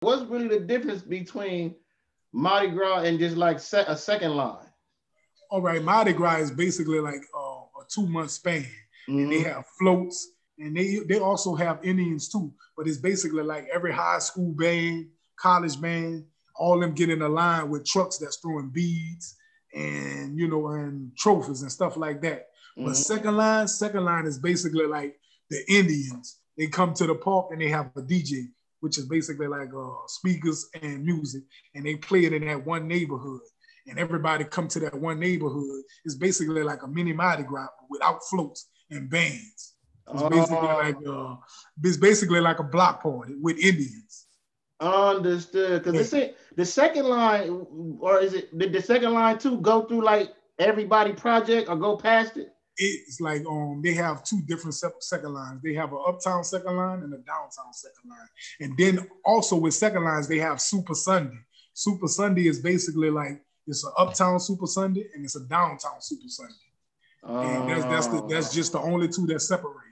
What's really the difference between Mardi Gras and just like a second line? All right, Madi Gras is basically like a 2 month span, and they Mm-hmm. have floats, and they also have Indians too. But it's basically like every high school band, college band, all them get in a line with trucks that's throwing beads and and trophies and stuff like that. But Mm-hmm. second line is basically like the Indians. They come to the park and they have a DJ, which is basically like speakers and music, and they play it in that one neighborhood and everybody come to that one neighborhood. It's basically like a mini Mardi Gras without floats and bands. Oh, It's basically like a block party with Indians. understood. Yeah. Because the second line, or is it did the second line too go through like everybody project or go past it? It's like they have two different second lines. They have an uptown second line and a downtown second line. And then also with second lines, they have Super Sunday. Super Sunday is basically like it's an uptown Super Sunday and it's a downtown Super Sunday. And that's Oh, just the only two that's separated.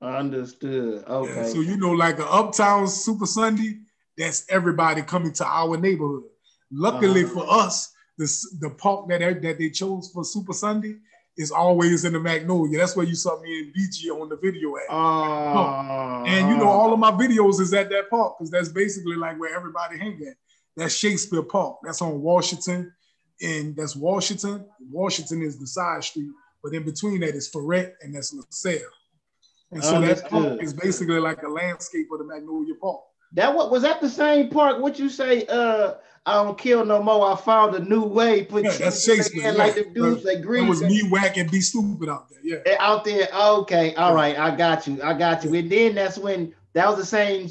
understood. Yeah, Okay. so like an uptown Super Sunday, that's everybody coming to our neighborhood. Luckily Uh-huh. for us, the park that they chose for Super Sunday is always in the Magnolia. That's where you saw me and BG on the video at. Park. And all of Uh-huh. my videos is at that park because that's basically like where everybody hang at. That's Shakespeare Park. That's on Washington, and that's Washington. Washington is the side street, but in between that is Ferret and that's LaSalle. And so that park Understood. is basically like a landscape of the Magnolia Park. That what was that the same park? What you say? I don't kill no more. I found a new way. Put Yeah, that's cheese in Shakespeare. the end like Yeah, the dudes that that grease was me whack and be stupid out there. Yeah, out there. Okay, all yeah, right, I got you. I got you. yeah. And then that's when that was the same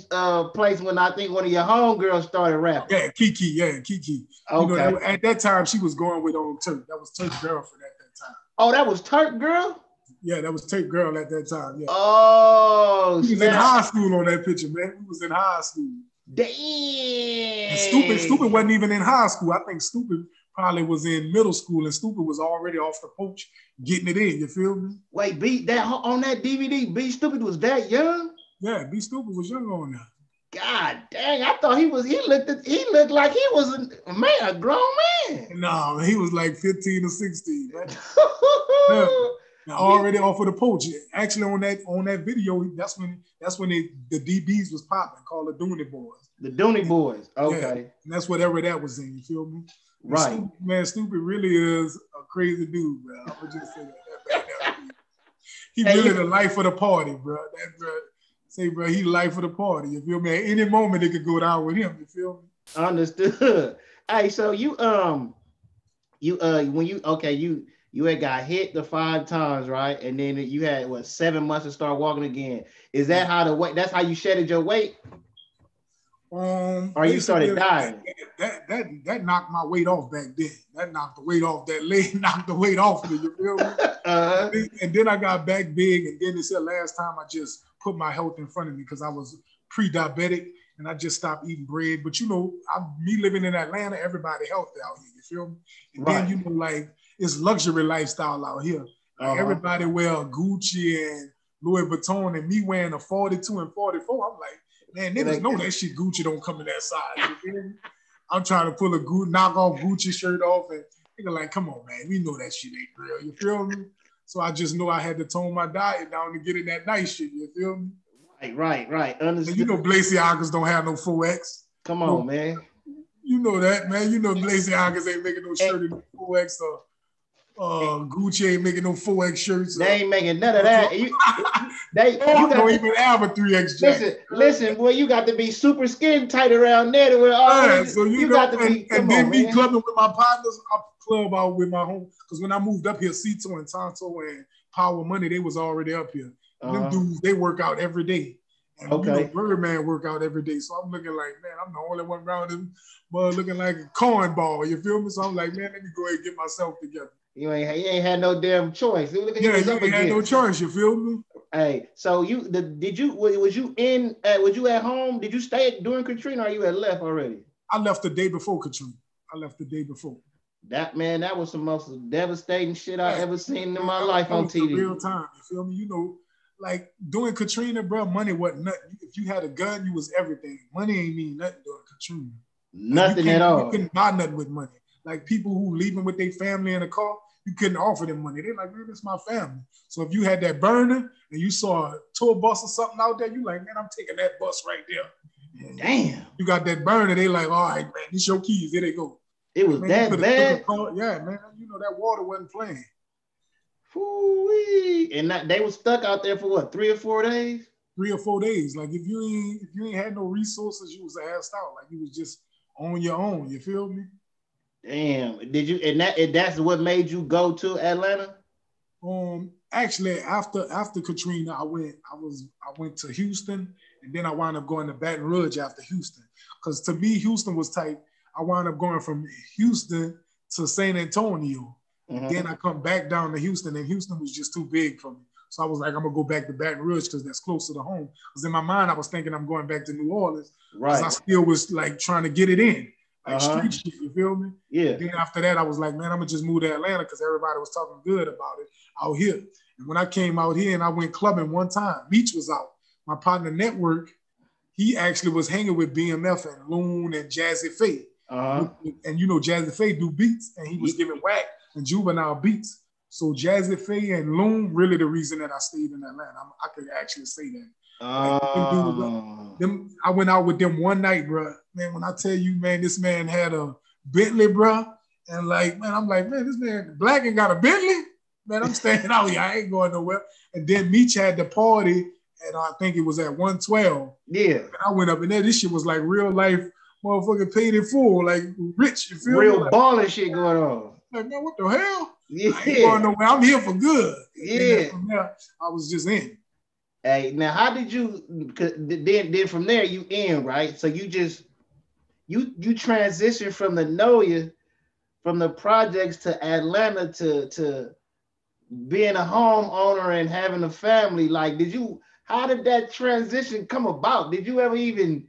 place when I think one of your homegirls started rapping. Yeah, Kiki. Yeah, Kiki. Okay. At that time she was going with Turk. That was Turk's girlfriend at that time. Oh, that was Turk girl. Yeah, that was Turk girl at that time. Yeah, Oh he was in snap! high school on that picture, man. He was in high school. And Stupid Dang. wasn't even in high school. I think Stupid probably was in middle school, and Stupid was already off the porch getting it in. You feel me? Wait, beat that on that DVD. Be stupid was that young? Yeah, Be Stupid was young on that. God dang! I thought he was. He looked like he was a man, a grown man. No, he was like 15 or 16, man. Yeah. Already off of the porch. Actually, on that video, that's when the DBs was popping, called the Dooney Boys. The Dooney Boys. Yeah, Okay. and that's whatever that was in. You feel me? And Right. Stupid really is a crazy dude, bro. I would just say that. He Hey, really the life of the party, bro. That bro, say, bro, he the life of the party. You feel me? At any moment, it could go down with him. You feel me? understood. Hey, so when you had got hit the 5 times, right? And then you had what 7 months to start walking again. Is that how the weight? That's how you shedded your weight, or you started Basically, dying? that knocked my weight off back then. That knocked the weight off. That leg knocked the weight off me. You feel me? uh, And then I got back big, and then they said last time I just put my health in front of me because I was pre-diabetic and I just stopped eating bread. But me living in Atlanta, everybody healthy out here. You feel me? And right. then like it's luxury lifestyle out here. Like everybody wear Gucci and Louis Vuitton, and me wearing a 42 and 44. I'm like, man, niggas know that shit Gucci don't come in that size. You feel me? I'm trying to pull a knock off Gucci shirt off, and nigga like, come on, man, we know that shit ain't real. You feel me? So I just know I had to tone my diet down to get in that nice shit. You feel me? Right. Understood. And Balenciagas don't have no 4X. Come on, man. You know that, man. Balenciagas ain't making no shirt in no 4X or Gucci ain't making no 4X shirts. They ain't making none of that. You don't even have a 3X jacket. Listen, boy, you got to be super skin tight around there to wear all this. So got to be. And then me clubbing with my partners. I club out with my home because when I moved up here, Cito and Tonto and Power Money, they was already up here. Them dudes, they work out every day. And Birdman work out every day. So I'm looking like, man, I'm the only one around him, but looking like a cornball. You feel me? So I'm like, man, let me go ahead and get myself together. You ain't had no damn choice. You ain't had no choice. You feel me? Hey, so was you at home? Did you stay during Katrina, or you had left already? I left the day before Katrina. That was the most devastating shit I ever seen in my life on TV. Real time. You feel me? like during Katrina, bro, money wasn't nothing. If you had a gun, you was everything. Money ain't mean nothing during Katrina. Nothing at all. You couldn't buy nothing with money. Like people who leaving with their family in a car, you couldn't offer them money. They're like, man, this is my family. So if you had that burner and you saw a tour bus or something out there, you like, man, I'm taking that bus right there. And damn. You got that burner. They like, all right, man, these your keys. There they go. It was man, that bad? Yeah, man. You know, that water wasn't playing. Ooh-wee. And they was stuck out there for what, 3 or 4 days? 3 or 4 days. Like if you ain't had no resources, you was asked out. Like you was just on your own. You feel me? Damn. Did you and that's what made you go to Atlanta? Actually after Katrina, I went to Houston, and then I wound up going to Baton Rouge after Houston. Because to me, Houston was tight. I wound up going from Houston to San Antonio. Mm-hmm. Then I come back down to Houston, and Houston was just too big for me. So I was like, I'm gonna go back to Baton Rouge because that's closer to home. Because in my mind, I was thinking I'm going back to New Orleans. Right. Because I still was like trying to get it in. Like street shit, you feel me? Yeah. And then after that, I was like, man, I'm gonna just move to Atlanta because everybody was talking good about it out here. And when I came out here and I went clubbing one time, Meech was out. My partner Network, he actually was hanging with BMF and Loon and Jazzy Faye. And you know, Jazzy Faye do beats, and he was giving whack and juvenile beats. So Jazzy Faye and Loon really the reason that I stayed in Atlanta. I could actually say that. I went out with them one night, bro. Man, when I tell you, man, this man had a Bentley, bro. And like, man, I'm like, man, this man black and got a Bentley? Man, I'm staying out here. I ain't going nowhere. And then Meech had the party, and I think it was at 112. Yeah. And I went up in there. This shit was like real life, motherfucker paid in full, like rich. You feel real me? Like, balling shit going on. Like, man, what the hell? Yeah. I ain't going nowhere. I'm here for good. Yeah. From there, I was just in. Hey, now how did you? Then from there you in, right? So you just you transitioned from the Noya, from the projects to Atlanta to being a homeowner and having a family. Like, how did that transition come about? Did you ever even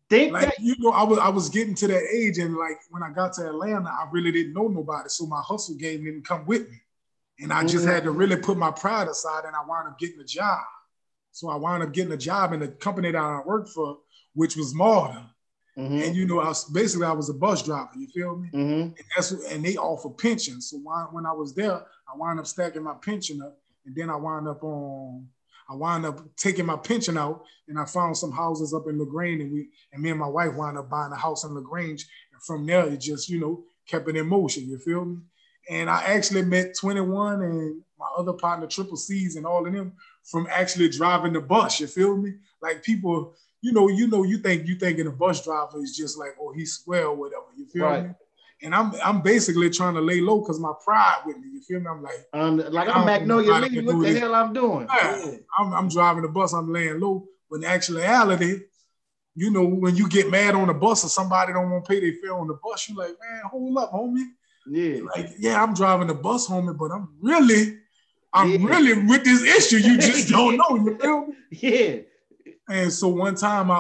think like, that? You know, I was getting to that age, and like when I got to Atlanta, I really didn't know nobody, so my hustle game didn't come with me, and I just had to really put my pride aside, and I wound up getting a job. So I wound up getting a job in the company that I worked for, which was Marta. Mm-hmm. And you know, I was a bus driver. You feel me? Mm-hmm. And they offer pensions. So when I was there, I wound up stacking my pension up, and then I wound up taking my pension out, and I found some houses up in LaGrange, and me and my wife wound up buying a house in LaGrange. And from there, it just, you know, kept it in motion. You feel me? And I actually met 21 and my other partner, Triple C's, and all of them from actually driving the bus. You feel me? Like people, you thinking a bus driver is just like, oh, he's square or whatever. You feel me? And I'm basically trying to lay low because my pride with me. You feel me? I'm like, I'm Magnolia Leeve. What the hell I'm doing? Yeah. I'm driving the bus. I'm laying low. But in actuality, you know, when you get mad on the bus or somebody don't want to pay their fare on the bus, you like, man, hold up, homie. Yeah. Like, yeah, I'm driving the bus, homie, but I'm really with this issue. You just don't know. You feel me? Yeah. And so one time, I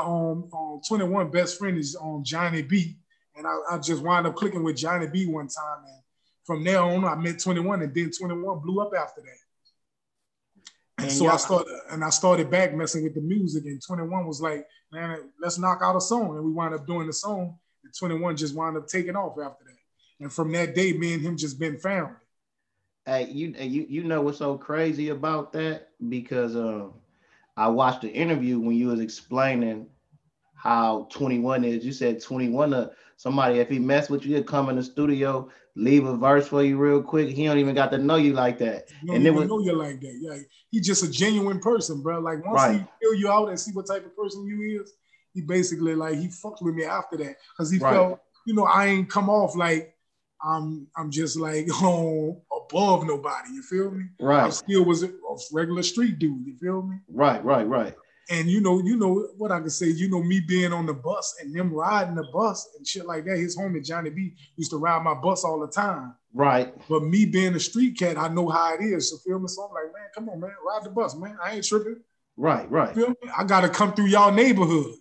21 best friend is on Johnny B, and I just wound up clicking with Johnny B one time, and from there on, I met 21, and then 21 blew up after that. And so I started back messing with the music, and 21 was like, man, let's knock out a song, and we wound up doing the song, and 21 just wound up taking off after that. And from that day, me and him just been family. Hey, you know what's so crazy about that? Because I watched the interview when you was explaining how 21 is. You said 21, somebody, if he mess with you, he'll come in the studio, leave a verse for you real quick. He don't even got to know you like that. He don't even know you like that. Yeah, he just a genuine person, bro. Like once he feel you out and see what type of person you is, he basically like he fucked with me after that because he felt, you know, I ain't come off like I'm just like above nobody. You feel me? Right. I still was a regular street dude. You feel me? Right. And you know what I can say. You know, me being on the bus and them riding the bus and shit like that. His homie Johnny B used to ride my bus all the time. Right. But me being a street cat, I know how it is. So feel me? So I'm like, man, come on, man, ride the bus, man. I ain't tripping. Right. Feel me? I gotta come through y'all neighborhood.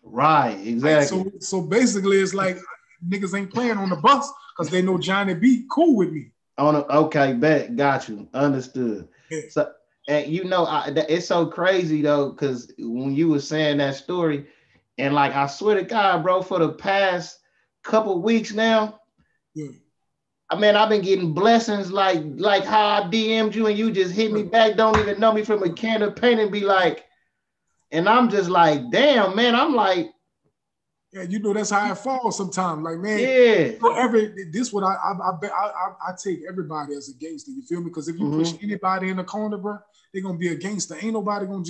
Right. Exactly. Like, so basically, it's like niggas ain't playing on the bus because they know Johnny B cool with me. Okay, bet, got you, understood. Yeah. And you know, it's so crazy though, because when you were saying that story, and like I swear to God, bro, for the past couple weeks now, Yeah. I mean, I've been getting blessings like how I DM'd you and you just hit me back, don't even know me from a can of paint and be like, and I'm just like, damn, man, I'm like, yeah, you know that's how it falls sometimes. Like, man, yeah, this what I take everybody as a gangster. You feel me? Because if you push anybody in the corner, bro, they're gonna be a gangster. Ain't nobody gonna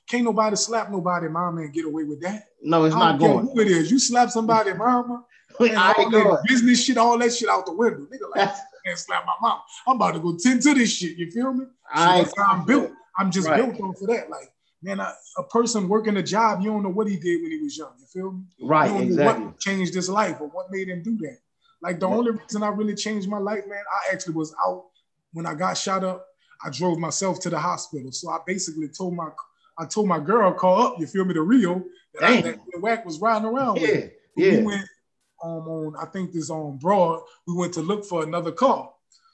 can't nobody slap nobody, mama, and get away with that. no, it's I not don't care going. who it is. You slap somebody, mama, man, I all ain't going. that business shit, all that shit out the window. Nigga, like, man, slap my mom. I'm about to go tend to this shit. You feel me? So that's how I'm built. I'm just built off of that. Like, man, a person working a job, you don't know what he did when he was young. You feel me? Right, you don't exactly. know what changed his life or what made him do that. Like, the only reason I really changed my life, man, I actually was out when I got shot up. I drove myself to the hospital. So I basically told my girl, call up, you feel me, the Rio that Whack was riding around with. We went on, I think this on Broad, we went to look for another car.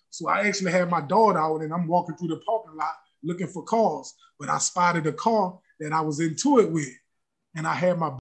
So I actually had my daughter out and I'm walking through the parking lot looking for cars, but I spotted a car that I was into it with. And I had my